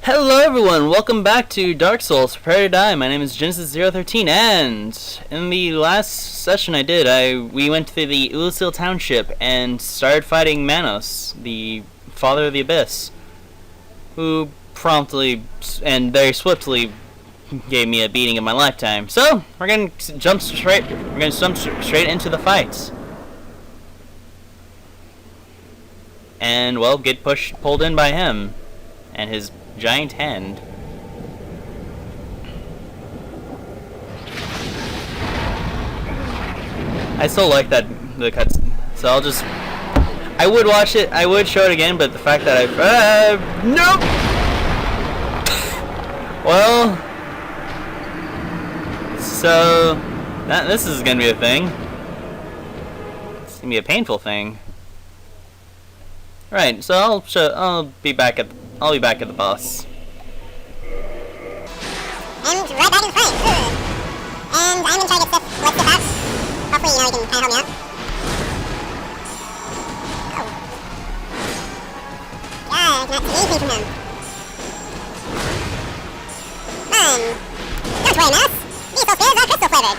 Hello everyone, welcome back to Dark Souls, Prepare to Die. My name is Genesis013, and in the last session we went to the Ulusil Township and started fighting Manus, the Father of the Abyss, who promptly and very swiftly gave me a beating of my lifetime. So, we're gonna jump straight into the fights. And, well, get pulled in by him and his giant hand. I still like the cuts, so I would watch it, I would show it again, but the fact that nope! Well, so, this is gonna be a thing. It's gonna be a painful thing. Right, so I'll be back at the boss. And right back in the fight. And I'm gonna try to get stuff out. Hopefully, you can kind of help me out. Oh. God, I cannot see anything from him. Don't worry, Manus. These soul spears are crystal flavored.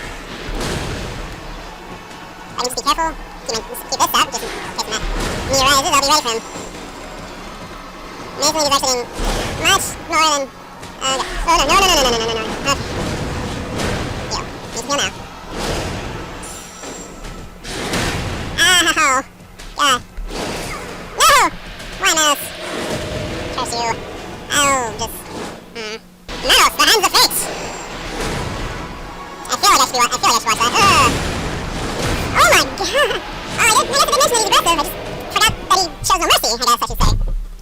I need to be careful. Keep this up, just in case when he arises, I'll be ready for him. Amazingly, he's actually much more than... oh, no. Deal. Need to heal now. Ow! God. No! Why, Manus? Curse you. Oh, just... Manus, the hands of fate! I feel like I should watch that. Oh my god! Oh, I guess I didn't mention that he's aggressive. I just forgot that he shows no mercy, I guess I should say.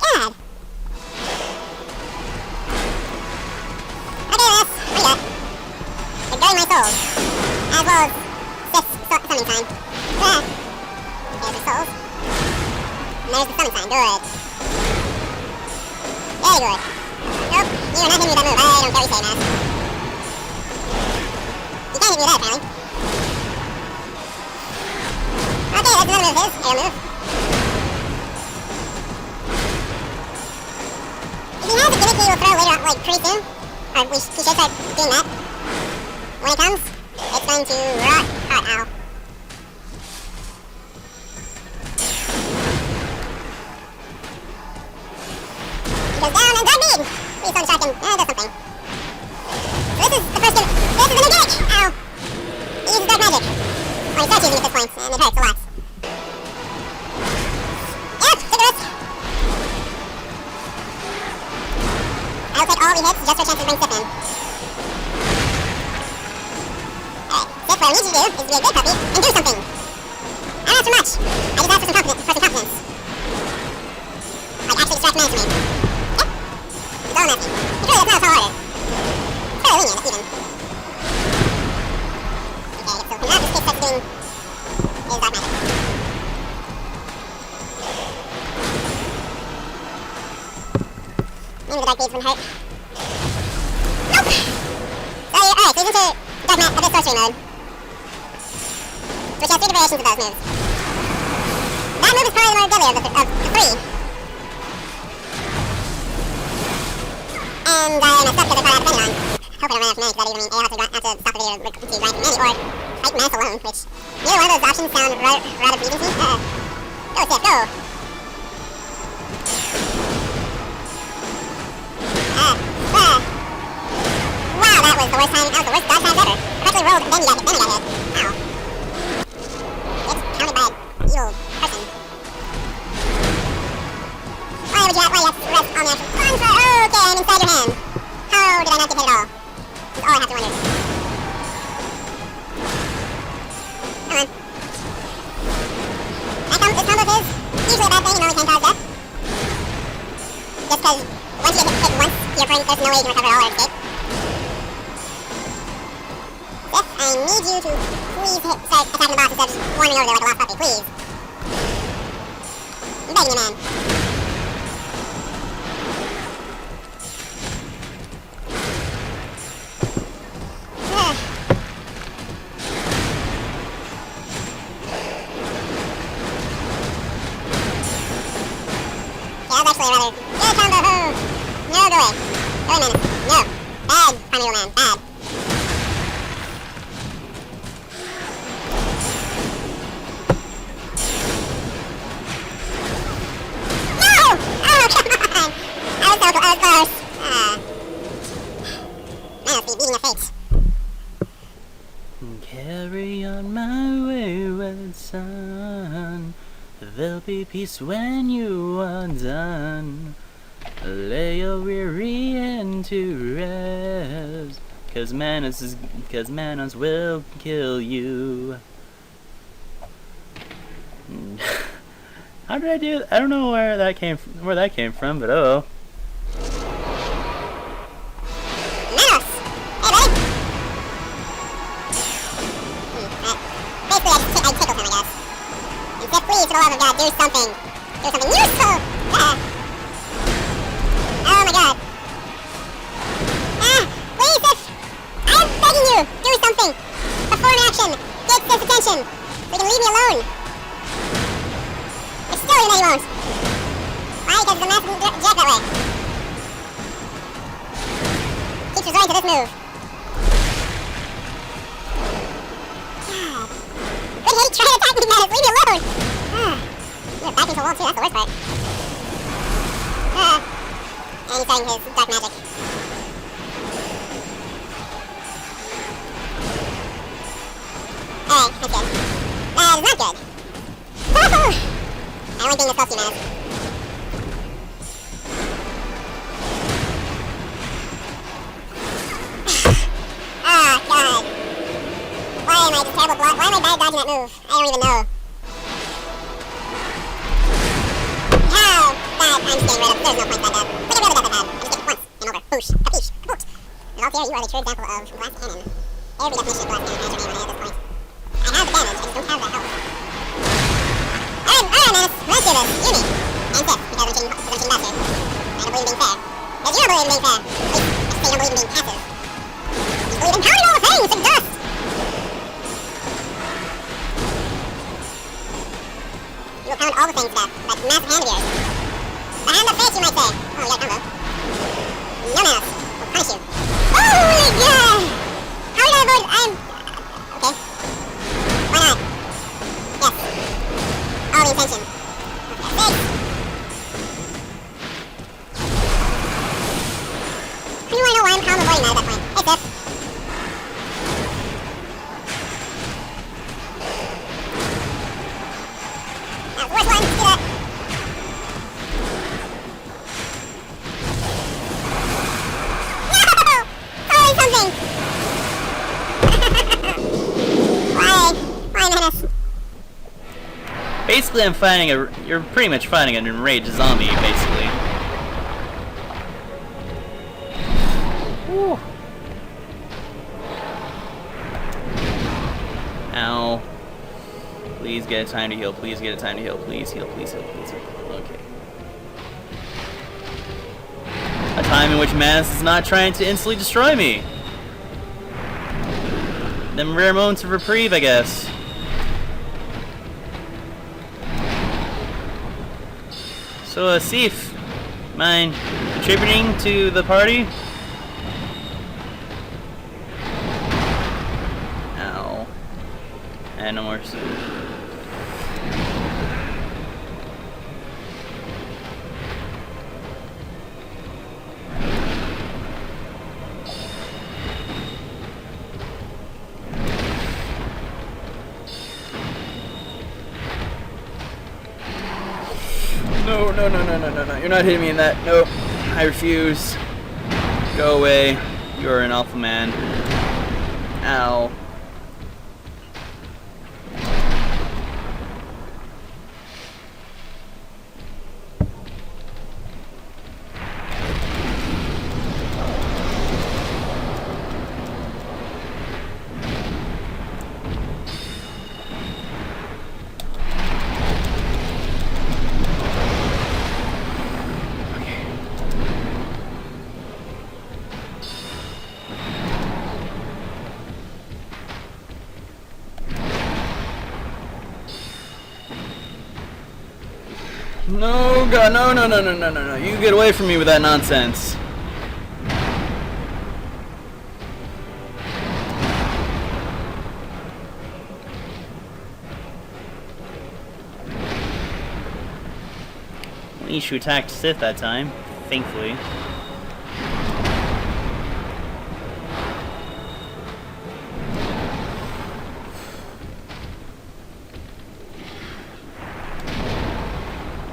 God. Regarding my souls, as well as summoning time. There's the souls. And there's the summoning time. Good. Very good. Nope, you are not hitting me with that move. I don't care what you say, Manus. You can't hit me with that, apparently. Okay, that's another move of his. Air move. If he has a gimmick he will throw later on, like pretty soon, or he should start doing that. When it comes, it's going to rot hot, ow. He goes down and grab me! Please don't shock him. Does something. So this is the first gimmick. This is the new gimmick! Ow! He uses dark magic. Or he starts using it at this point, and it hurts a lot. Yep, take a risk. I'll take all the hits just for a chance to bring Seath in. What I need you to do is to be a good puppy and do something. I don't ask for much. I just ask for some confidence. Like actually distract Manus from me. Yep. That's all I'm asking. It's really, that's not a tall order. It's fairly lenient, even. Okay, so from that, this kid starts doing his dark magic. Maybe the dark beads wouldn't hurt. Nope! So, alright, so he's into dark abyss sorcery mode. Which has 3 variations of those moves. That move is probably the more deadly of the 3. And I messed up because I thought I had depended on. Hoping I ran out of mana because that either mean A, I have to stop the video to grind through many, or fight Manus alone, which neither one of those options sound rather breathing to me. Go, Seath, go! Wow, that was the worst time, that was the worst dodge times ever. I actually rolled, then I got hit. Ow. Counted by an evil person. Why would you have to rest on the actual one for? Okay, I'm inside your hand. How did I not get hit at all? That's all I have to wonder. Come on. This combo is usually a bad thing and only can cause death. Just because once you get hit once, there's no way you can recover at all or escape. Seath, I need you to please start attacking the boss instead of just wandering over there like a lost puppy, please. I'm begging you, man. Yeah, that's actually a rather good combo. No, go away. Go ahead, Manus. No. Bad, Primeval Man. Bad. No! Oh, come on! I was close. Manus, be beating your fate. Carry on my wayward son. There'll be peace when you are done. Lay your weary end to rest. Cause Manus will kill you. How did I do it? I don't know where that came from, but oh. Manus! Hey, buddy! Basically, I'd tickled him, I guess. And said, please, for the love of God, do something. Do something useful! Oh my god. Please, I'm begging you, do something. Perform action. Get his attention. So he can leave me alone. But still, he won't. Why? Because the mask doesn't jack that way. Keeps resorting to this move. God. Good hate, try to attack me, Manus. Leave me alone. You're back into the wall, too. That's the worst part. And he's starting his dark magic. Alright, that's good. That is not good. Woohoo! I like being this close to you, Manus. Oh, God. Why am I just terrible why am I bad dodging that move? I don't even know. How bad I'm staying rid of. There's no point to that. Look at the other death I've had. I just get it once and over. Boosh. Capiche. Kapoot. And Altair, you are the true example of glass cannon. Every definition of glass cannon has your name on it at this point. I have the damage, I just don't have the health. Alright, Manus. Let's do this. You me. And Seath, because I'm cheating bastard. I don't believe in being fair. Because you don't believe in being fair. At least, I say you don't believe in being passive. You believe in pounding all the things and dust! You will pound all the things to death. That massive hand of yours. The hand of fate, you might say. Oh, you got a combo. No, Manus. We'll punish you. Oh my god! How did I avoid? Okay. Why not? Yes. All the intention. Okay, 6. Do you want to know why I'm avoiding that at that point? Hey, Seath. That was the worst one. Do that. No! Totally something! Why, Manus? Basically, you're pretty much fighting an enraged zombie, basically. Whew. Ow. Please get a time to heal, please get a time to heal, please heal, please heal, please heal. Okay. A time in which Manus is not trying to instantly destroy me. Them rare moments of reprieve, I guess. So, Seath, mind contributing to the party? Ow. And no more. No. You're not hitting me in that. No. I refuse. Go away. You're an alpha man. Ow. No, God, no. You get away from me with that nonsense. least who attacked Seath that time, thankfully.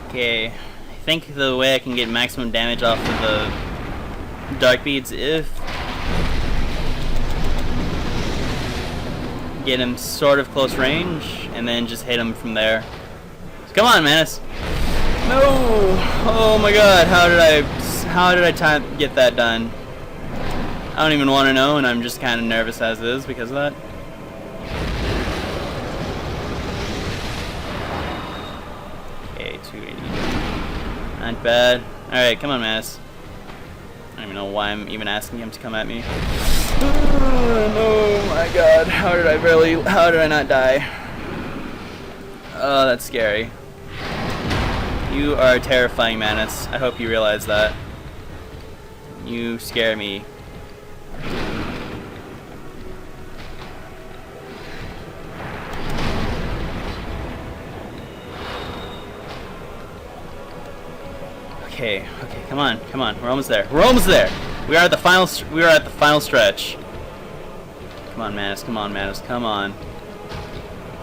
Okay, I think the way I can get maximum damage off of the dark beads if get him sort of close range and then just hit him from there. So come on, Manus. No! Oh my god, how did I get that done? I don't even want to know, and I'm just kind of nervous as it is because of that. Okay, 280. Not bad. Alright, come on, Manus. I don't even know why I'm even asking him to come at me. Oh my god, how did I not die? Oh, that's scary. You are terrifying, Manus. I hope you realize that. You scare me. Okay, come on. We're almost there. We are at the final stretch. Come on, Manus. Come on.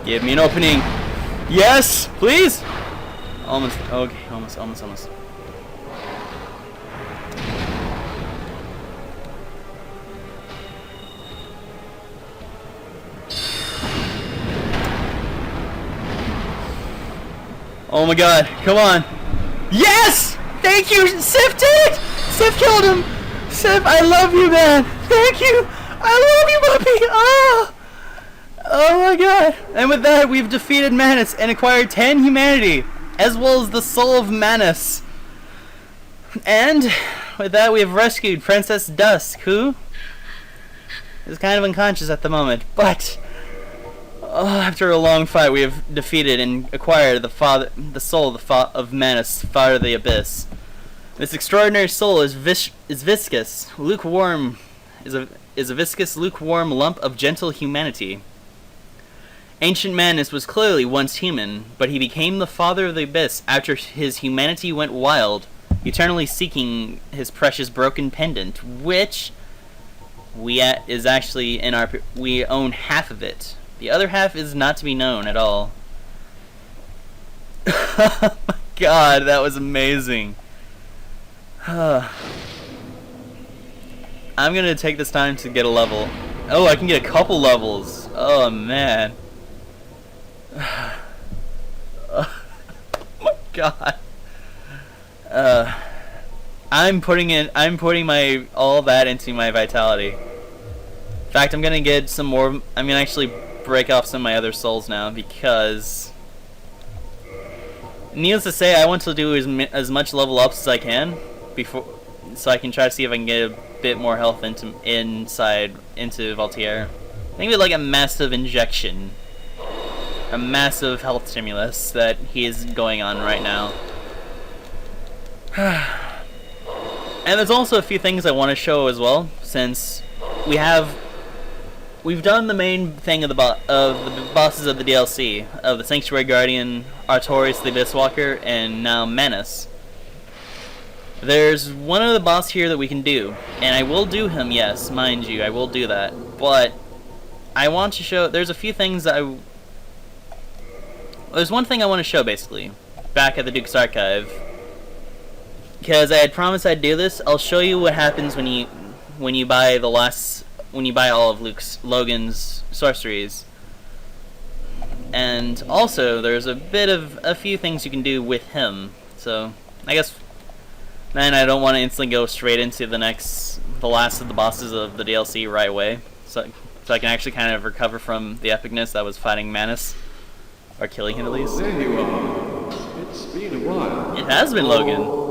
Give me an opening. Yes, please. Almost. Okay, almost. Oh my god, come on. Yes! Thank you! Seath did it! Seath killed him! Seath, I love you, man! Thank you! I love you, puppy! Oh! Oh my god! And with that, we've defeated Manus and acquired 10 humanity, as well as the soul of Manus. And with that, we have rescued Princess Dusk, who is kind of unconscious at the moment, but after a long fight, we have defeated and acquired the soul of Manus, Father of the Abyss. This extraordinary soul is viscous, lukewarm, is a viscous, lukewarm lump of gentle humanity. Ancient Manus was clearly once human, but he became the Father of the Abyss after his humanity went wild, eternally seeking his precious broken pendant, which we own half of it. The other half is not to be known at all. Oh my god, that was amazing. I'm gonna take this time to get a level. Oh, I can get a couple levels. Oh man. Oh my god. I'm putting all that into my vitality. In fact, I'm gonna get some more. I'm gonna actually break off some of my other souls now because, needless to say, I want to do as much level ups as I can before, so I can try to see if I can get a bit more health into Valtier. I think with like a massive injection, a massive health stimulus that he is going on right now. And there's also a few things I want to show as well, since we've done the main thing of the bosses of the DLC, of the Sanctuary Guardian, Artorias the Abysswalker, and now Manus. There's one other boss here that we can do, and I will do him, yes, mind you, I will do that. But I want to show, there's a few things that there's one thing I want to show, basically, back at the Duke's Archive. Because I had promised I'd do this. I'll show you what happens when you buy all of Logan's sorceries. And also, there's a few things you can do with him. So, I guess then I don't want to instantly go straight into the last of the bosses of the DLC right away. So I can actually kind of recover from the epicness that was fighting Manus. Or killing him, at least. There you are. It's been a while. It has been, Logan.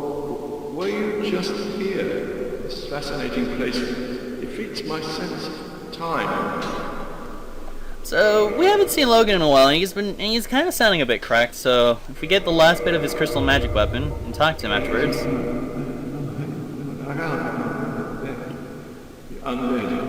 Were you just here? This fascinating place defeats my sense of time. So we haven't seen Logan in a while, and he's kind of sounding a bit cracked. So if we get the last bit of his crystal magic weapon and talk to him afterwards. Around there, the undead.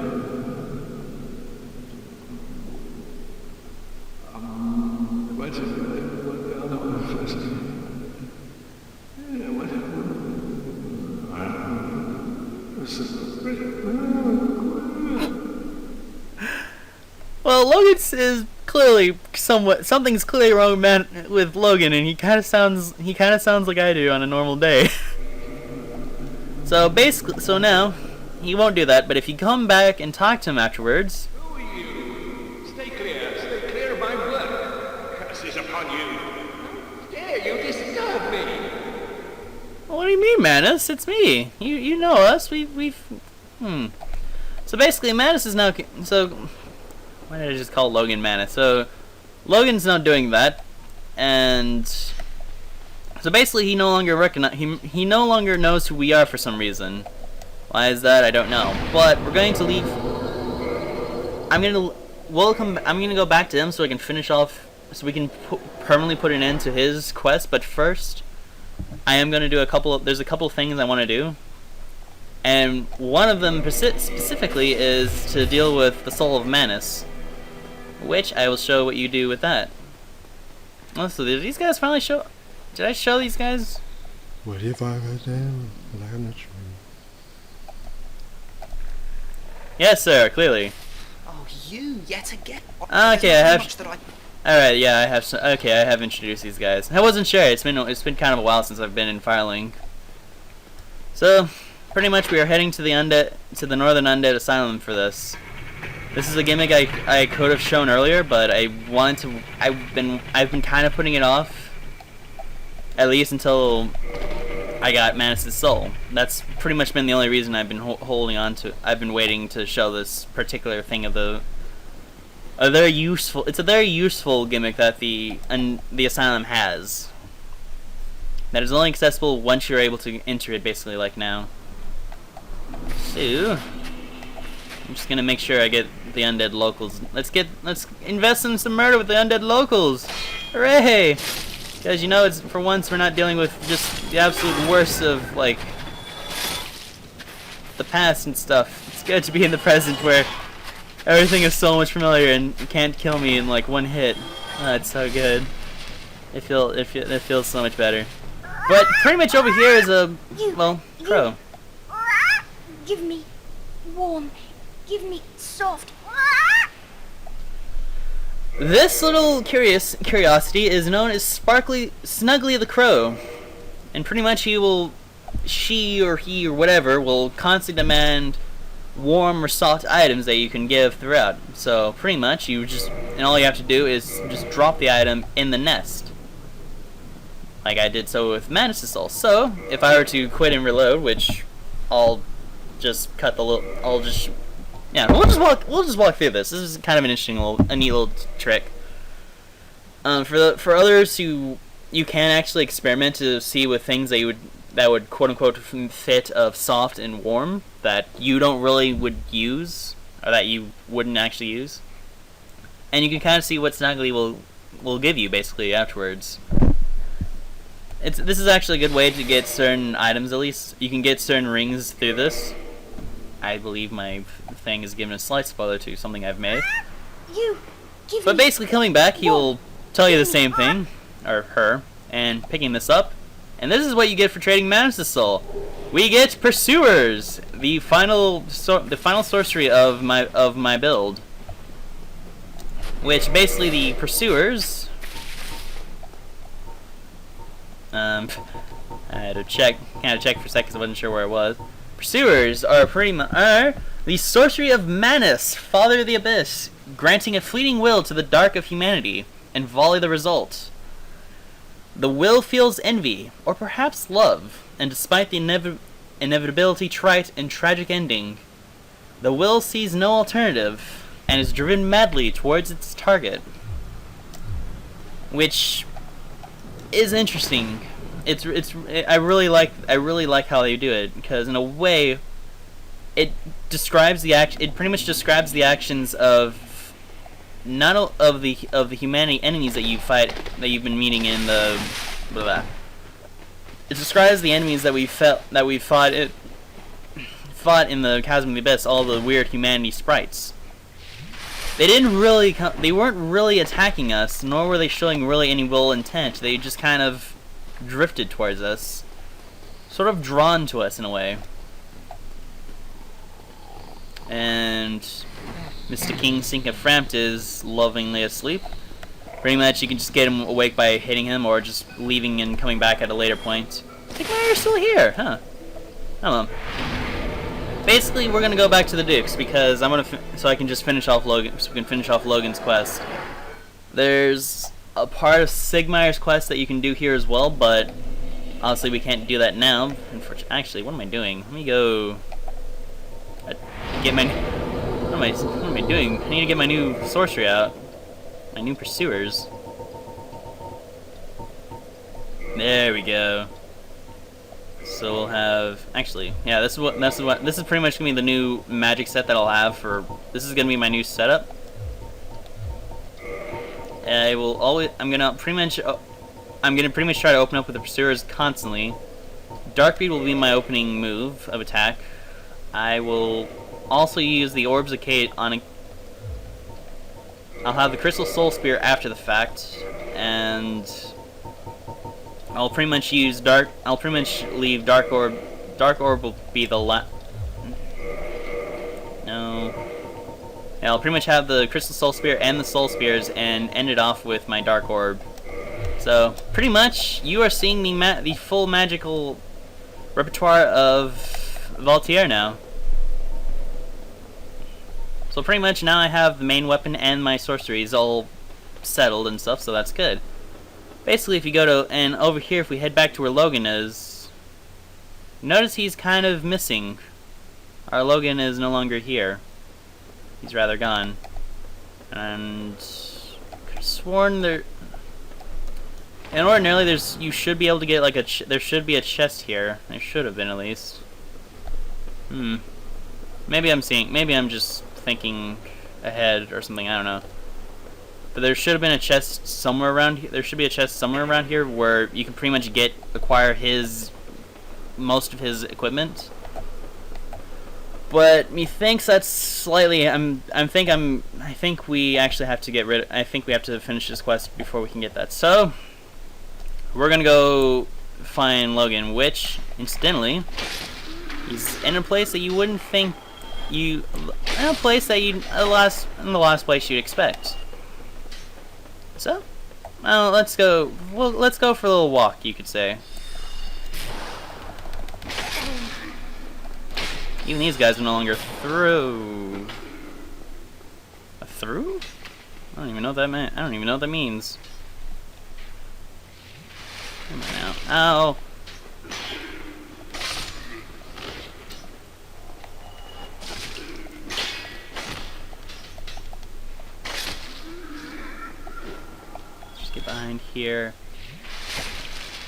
Well, Logan's is clearly something's clearly wrong with Logan, and he kind of sounds like I do on a normal day. So basically, now he won't do that. But if you come back and talk to him afterwards, Who are you? Stay clear of my blood. Curses upon you. Dare you disturb me? what do you mean, Manus? It's me. You know us. We've. So basically, Manus is now. So why did I just call Logan Manus? So Logan's not doing that, and so basically he no longer he no longer knows who we are for some reason. Why is that? I don't know. But we're going to leave. I'm gonna go back to him so I can finish off, so we can permanently put an end to his quest. But first, I am gonna do there's a couple of things I want to do. And one of them specifically is to deal with the soul of Manus, which I will show what you do with that. Oh, so did these guys finally show? Did I show these guys? What if I go down like a tree? Yes, sir. Clearly. Oh, you yet again? Okay, I have. Much that I... All right, yeah, I have. Okay, I have introduced these guys. I wasn't sure. It's been kind of a while since I've been in Firelink. So, pretty much, we are heading to the Northern Undead Asylum for this. This is a gimmick I could have shown earlier, but I wanted to. I've been kind of putting it off, at least until I got Manus' soul. That's pretty much been the only reason I've been holding on to. I've been waiting to show this particular thing of a very useful. It's a very useful gimmick that the asylum has. That is only accessible once you're able to enter it, basically, like now. So, I'm just gonna make sure I get the undead locals. Let's invest in some murder with the undead locals. Hooray! Because you know, it's for once we're not dealing with just the absolute worst of like the past and stuff. It's good to be in the present where everything is so much familiar and you can't kill me in like one hit. Oh, it's so good. It feels so much better. But pretty much over here is a crow. Give me warm. Give me soft. This little curiosity is known as Snuggly the Crow, and pretty much she or he or whatever will constantly demand warm or soft items that you can give throughout. So pretty much all you have to do is just drop the item in the nest, like I did so with Manus' soul. So if I were to quit and reload, which I'll just cut the little, yeah, we'll just walk through this. This is kind of an interesting a neat little trick. For others who you can actually experiment to see with things that would quote unquote fit of soft and warm that you don't really would use, or that you wouldn't actually use, and you can kind of see what Snuggly will give you basically afterwards. This is actually a good way to get certain items. At least you can get certain rings through this. I believe my thing is given a slight spoiler to something I've made. But basically coming back, he will tell you the same thing, or her, and picking this up. And this is what you get for trading Manus' soul. We get Pursuers, the final sorcery of my build. Which basically the Pursuers, I had to check for a second because I wasn't sure where it was. Pursuers are the sorcery of Manus, Father of the Abyss, granting a fleeting will to the dark of humanity, and volley the result. The will feels envy, or perhaps love, and despite the inevitability trite and tragic ending, the will sees no alternative, and is driven madly towards its target. Which is interesting. I really like how they do it, because in a way it describes it pretty much describes the actions of not of the humanity enemies that you fight, that you've been meeting in the It describes the enemies that we fought in the Chasm of the Abyss, all the weird humanity sprites. They weren't really attacking us, nor were they showing really any real intent. They just kind of drifted towards us, sort of drawn to us in a way. and Mr. King Sink of Frampt is lovingly asleep. Pretty much you can just get him awake by hitting him or just leaving and coming back at a later point. Like, why are you still here? Huh. I don't know. Basically, we're gonna go back to the Dukes because I'm gonna so I can just finish off Logan. So we can finish off Logan's quest. There's a part of Sigmire's quest that you can do here as well, but obviously we can't do that now. Actually, what am I doing? Let me go get my. What am I doing? I need to get my new sorcery out. My new pursuers. There we go. So we'll have, actually, yeah, this is pretty much gonna be the new magic set that I'll have for. This is gonna be my new setup. I'm gonna pretty much try to open up with the pursuers constantly. Darkbeat will be my opening move of attack. I will also use the Orbs of Kate on a. I'll have the Crystal Soul Spear after the fact, and I'll pretty much use I'll pretty much leave Dark Orb. Dark Orb will be the No. Yeah, I'll pretty much have the Crystal Soul Spear and the Soul Spears, and end it off with my Dark Orb. So pretty much, you are seeing the full magical repertoire of Valtier now. So pretty much now I have the main weapon and my sorceries all settled and stuff, so that's good. Basically, if you go to, and over here, if we head back to where Logan is, notice he's kind of missing. Our Logan is no longer here. He's rather gone. And I could have sworn there. And ordinarily, you should be able to get like there should be a chest here. There should have been at least. Maybe I'm just thinking ahead or something. I don't know. But there should have been a chest somewhere around here. There should be a chest somewhere around here where you can pretty much acquire most of his equipment. But methinks that's slightly. I think we actually have to get rid. I think we have to finish this quest before we can get that. So we're gonna go find Logan, which incidentally, he's in a place that you wouldn't think in the last place you'd expect. So, let's go. Well, let's go for a little walk, you could say. Even these guys are no longer through. Through? I don't even know what that meant. I don't even know what that means. Come on now. Ow. Behind here.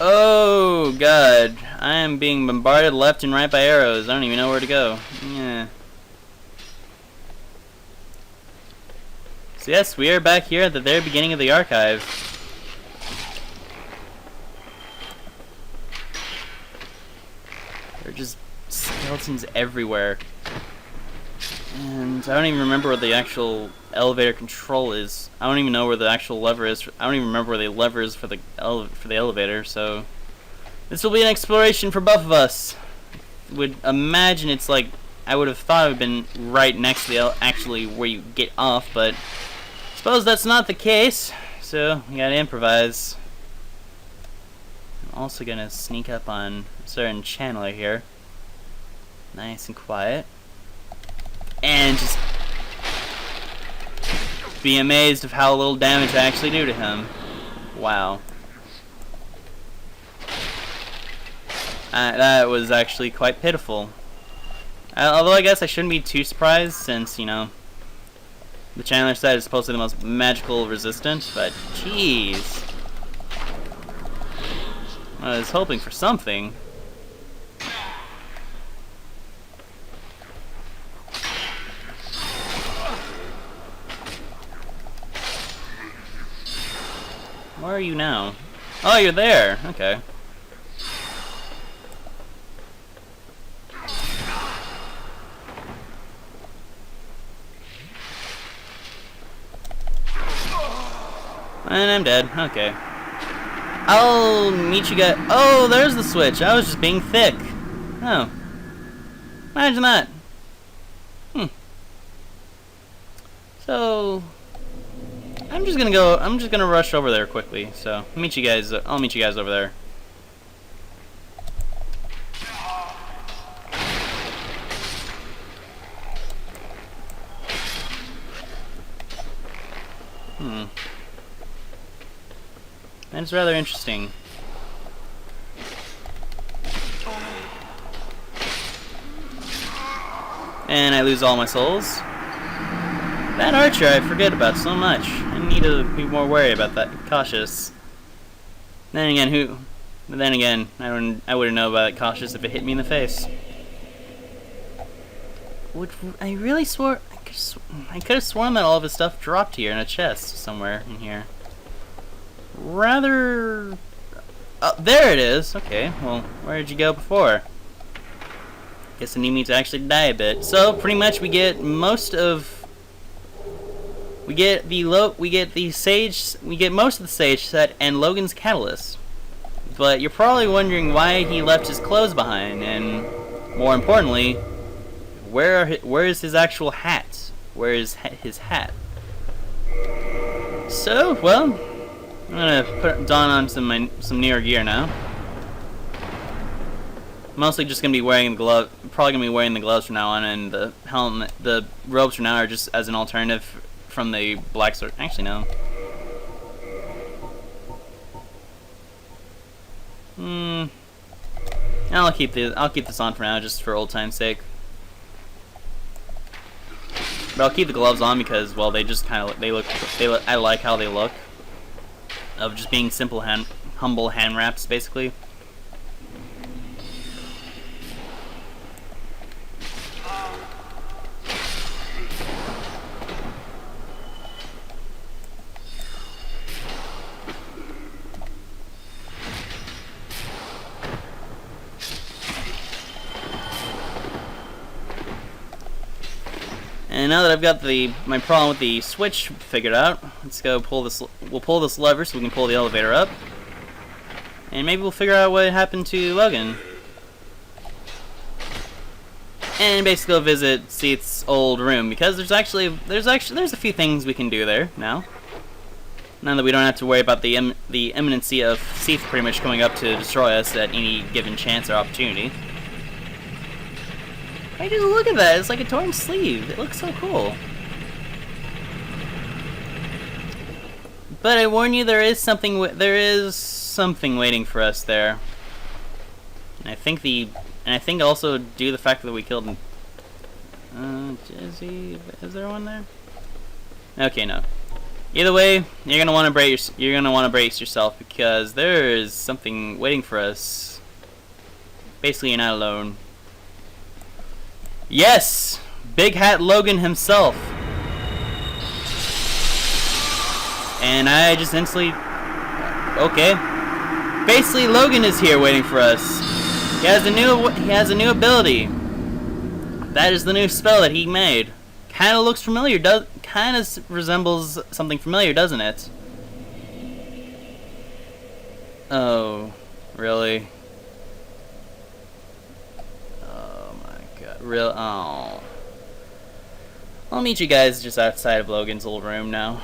Oh god, I am being bombarded left and right by arrows. I don't even know where to go. Yeah. So yes, we are back here at the very beginning of the archive. There are just skeletons everywhere. And I don't even remember where the actual elevator control is. I don't even know where the actual lever is. I don't even remember where the lever is for the elevator. So this will be an exploration for both of us. Would imagine it's like I would have thought it would have been right next to the actually where you get off, but I suppose that's not the case. So we gotta improvise. I'm also gonna sneak up on a certain channeler here, nice and quiet. And just be amazed of how little damage I actually do to him. Wow. That was actually quite pitiful. Although I guess I shouldn't be too surprised since, you know, the Chandler side is supposed to be the most magical resistant, but jeez. I was hoping for something. Where are you now? Oh, you're there. Okay. And I'm dead. Okay. I'll meet you guys. Oh, there's the switch. I was just being thick. Oh. Imagine that. So I'm just gonna rush over there quickly. So I'll meet you guys over there. That's rather interesting. And I lose all my souls. That archer I forget about so much. I need to be more wary about that, cautious. Then again, I wouldn't know about it cautious if it hit me in the face. I really swore I could have sworn that all of his stuff dropped here in a chest somewhere in here. Rather... Oh, there it is! Okay, well, where did you go before? Guess I need me to actually die a bit. So, pretty much we get most of... We get most of the sage set and Logan's catalyst. But you're probably wondering why he left his clothes behind, and more importantly, where is his actual hat? Where is his hat? So, well, I'm gonna don on some newer gear now. Mostly just gonna be wearing the probably gonna be wearing the gloves from now on, and the helmet, the robes from now are just as an alternative from the black sword. Actually, no. I'll keep this on for now, just for old time's sake. But I'll keep the gloves on because, well, they just kind of I like how they look, of just being simple humble hand wraps, basically. And now that I've got my problem with the switch figured out, let's go pull this. We'll pull this lever so we can pull the elevator up, and maybe we'll figure out what happened to Logan. And basically go visit Seath's old room, because there's a few things we can do there now. Now that we don't have to worry about the imminency of Seath pretty much coming up to destroy us at any given chance or opportunity. Hey, just look at that! It's like a torn sleeve. It looks so cool. But I warn you, there is something waiting for us there. And I think also due to the fact that we killed. Is there one there? Okay, no. Either way, you're gonna want to brace yourself, because there is something waiting for us. Basically, you're not alone. Yes! Big Hat Logan himself. And I just instantly... Okay. Basically, Logan is here waiting for us. He has a new ability. That is the new spell that he made. Kinda looks familiar, kinda resembles something familiar, doesn't it? Oh, really? Oh. I'll meet you guys just outside of Logan's old room now.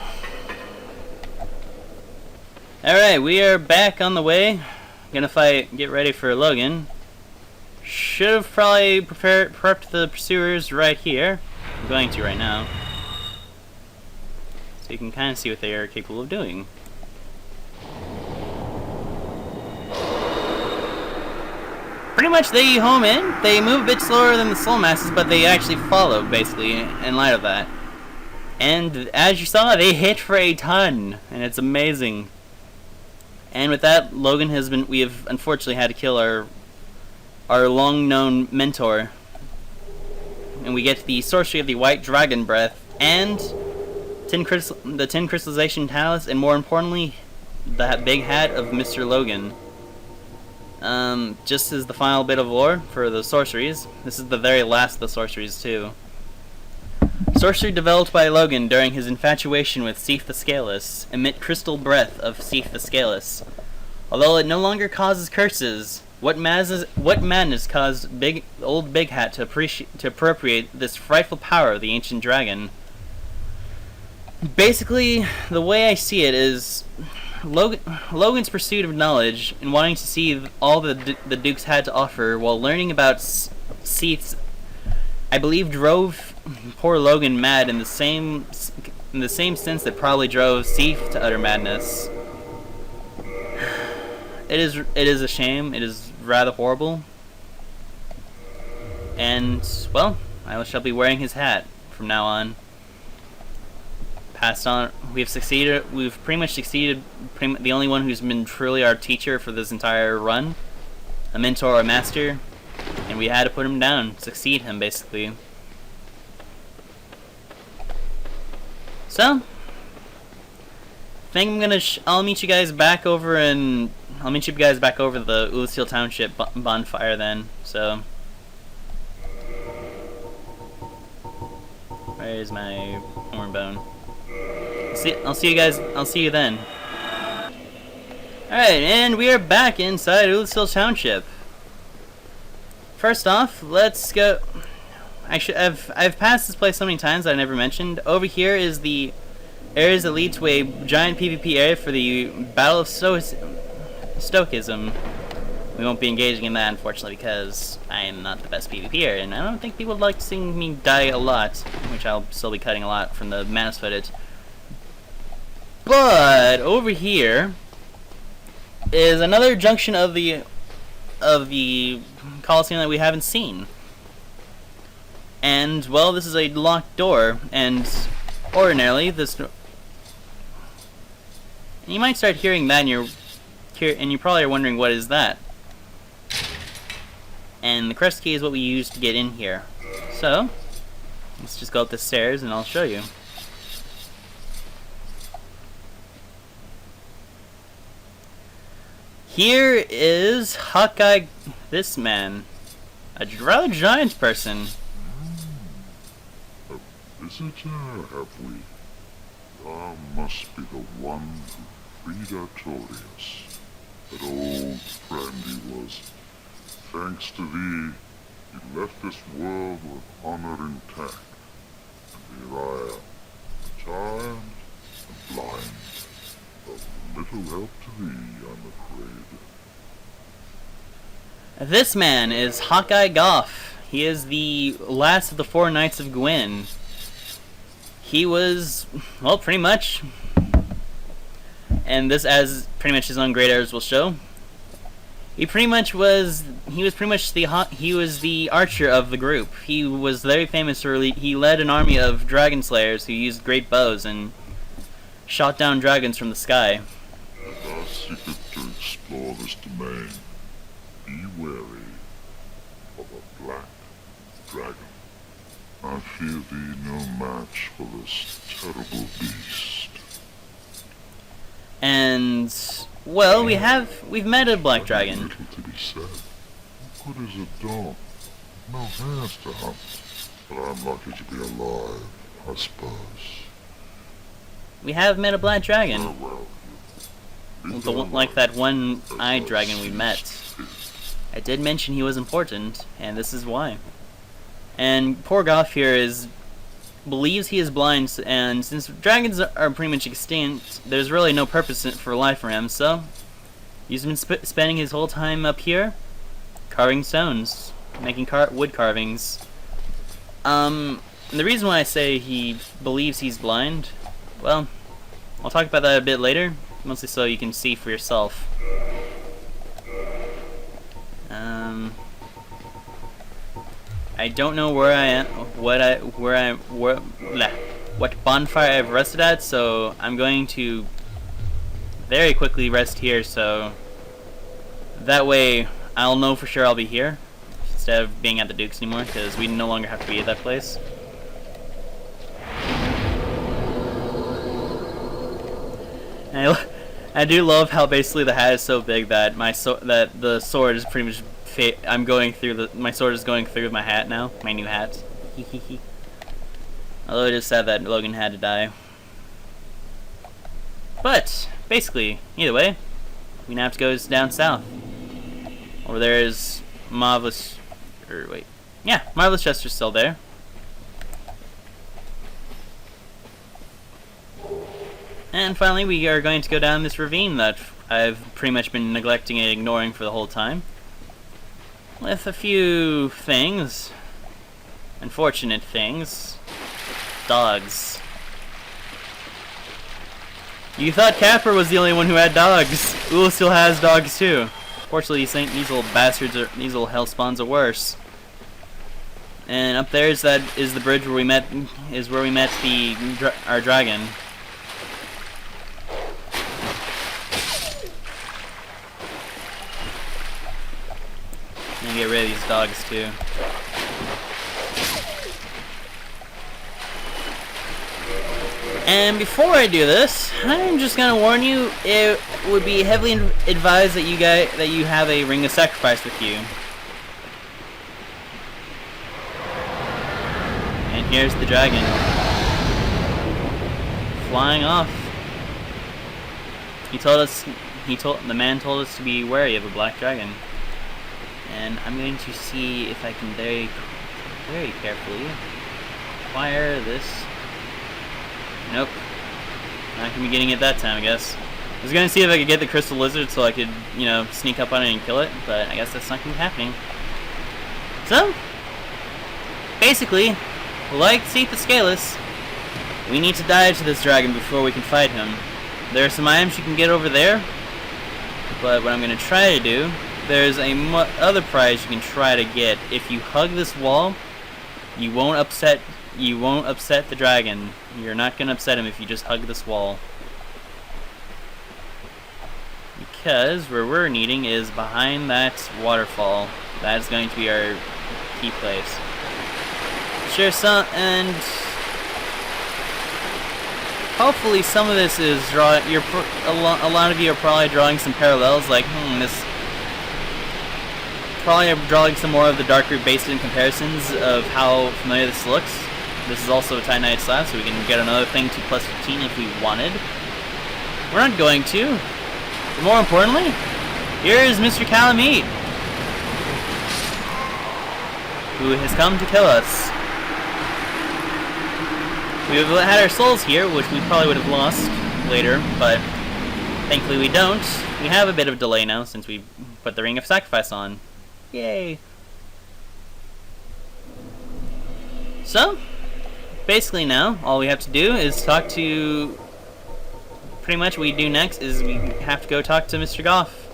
Alright, we are back on the way. Gonna get ready for Logan. Should have probably prepped the pursuers right here. I'm going to right now. So you can kind of see what they are capable of doing. Pretty much they home in, they move a bit slower than the soul masses, but they actually follow, basically, in light of that. And as you saw, they hit for a ton, and it's amazing. And with that, we have unfortunately had to kill our long-known mentor. And we get the sorcery of the White Dragon Breath, and the 10 crystallization talents, and more importantly, the big hat of Mr. Logan. Just as the final bit of lore for the sorceries, this is the very last of the sorceries too. Sorcery developed by Logan during his infatuation with Seath the Scaleless, emit crystal breath of Seath the Scaleless. Although it no longer causes curses, what madness caused old Big Hat to appropriate this frightful power of the ancient dragon? Basically, the way I see it is Logan's pursuit of knowledge and wanting to see all the Dukes had to offer while learning about Seath's, I believe, drove poor Logan mad in the same sense that probably drove Seath to utter madness. It is a shame. It is rather horrible. And, well, I shall be wearing his hat from now on. Passed on. We've succeeded. We've pretty much succeeded. The only one who's been truly our teacher for this entire run, a mentor, a master, and we had to put him down, succeed him basically. So, I think I'm gonna. I'll meet you guys back over the Ulysseal Township bonfire then. So, where is my horn bone? I'll see you guys. I'll see you then. Alright, and we are back inside Ulysseal Township. First off, let's go. Actually, I've passed this place so many times that I never mentioned. Over here is the areas that lead to a giant PvP area for the Battle of Stoicism. We won't be engaging in that, unfortunately, because I am not the best PvPer, and I don't think people would like seeing me die a lot, which I'll still be cutting a lot from the Manus footage. But over here is another junction of the Coliseum that we haven't seen. And, well, this is a locked door, and ordinarily this... And you might start hearing that, and you probably are wondering, what is that? And the crest key is what we use to get in here. So, let's just go up the stairs, and I'll show you. Here is Hawkeye, this man. A rather giant person. A visitor, have we? Thou must be the one who freed Artorias. That old friend he was. Thanks to thee, he left this world with honor intact. And here I am, tired and blind. Of little help to thee, I'm afraid. This man is Hawkeye Goff. He is the last of the 4 Knights of Gwyn. He was, well, pretty much, and this, as pretty much his own great heirs will show, he was the archer of the group. He was very famous for, he led an army of dragon slayers who used great bows and shot down dragons from the sky. As thou seekest to explore this domain, be wary of a black dragon. I fear thee no match for this terrible beast. And, well, we've met a black dragon. Little to be said. What good is a dog? No hares to hunt. But I'm lucky to be alive, I suppose. We have met a black dragon. Farewell. Like that one-eyed dragon we met. I did mention he was important, and this is why. And poor Goff here believes he is blind, and since dragons are pretty much extinct, there's really no purpose for life for him, so he's been spending his whole time up here carving stones, making wood carvings. The reason why I say he believes he's blind, well, I'll talk about that a bit later, mostly so you can see for yourself. I don't know where I am, what bonfire I've rested at, so I'm going to very quickly rest here, so that way I'll know for sure I'll be here instead of being at the Duke's anymore, because we no longer have to be at that place. And I do love how basically the hat is so big that that the sword is pretty much my sword is going through my hat now, my new hat. Although it is sad that Logan had to die. But basically, either way, we now have to go down south. Over there is Marvelous Chester's still there. And finally, we are going to go down this ravine that I've pretty much been neglecting and ignoring for the whole time. With a few things. Unfortunate things. Dogs. You thought Capper was the only one who had dogs. Ula still has dogs too. Fortunately, these little bastards are, these little hell spawns are worse. And up there is the bridge where we met our dragon. I'm gonna get rid of these dogs too. And before I do this, I'm just gonna warn you, it would be heavily advised that you have a ring of sacrifice with you. And here's the dragon. Flying off. The man told us to be wary of a black dragon. And I'm going to see if I can very carefully acquire this. Nope. Not gonna be getting it that time, I guess. I was gonna see if I could get the crystal lizard so I could, you know, sneak up on it and kill it, but I guess that's not gonna be happening. So, basically, like Seath the Scaleless, we need to dive to this dragon before we can fight him. There are some items you can get over there, but what I'm gonna try to do, there's other prize you can try to get. If you hug this wall, you won't upset the dragon. You're not gonna upset him if you just hug this wall. Because where we're needing is behind that waterfall. That's going to be our key place. Sure, and hopefully some of this is a lot of you are probably drawing some parallels, like, this. Probably drawing some more of the dark root based in comparisons of how familiar this looks. This is also a Titanite slab, so we can get another thing to plus 15 if we wanted. We're not going to. But more importantly, here is Mr. Calamite, who has come to kill us. We've had our souls here, which we probably would have lost later, but thankfully we don't. We have a bit of delay now since we put the Ring of Sacrifice on. Yay! So, basically now, all we have to do is talk to... Pretty much what we do next is we have to go talk to Mr. Goff.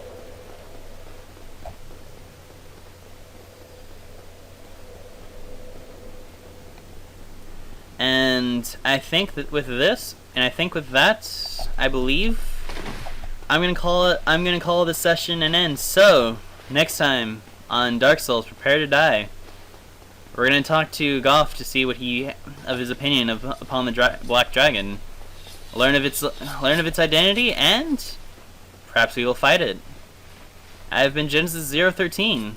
And I think that with this, and I think with that, I believe I'm gonna call this session an end. So, next time on Dark Souls, Prepare to Die, we're gonna talk to Goff to see what his opinion upon the Black Dragon. Learn of its identity, and perhaps we will fight it. I've been Genesis 013.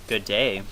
Good day.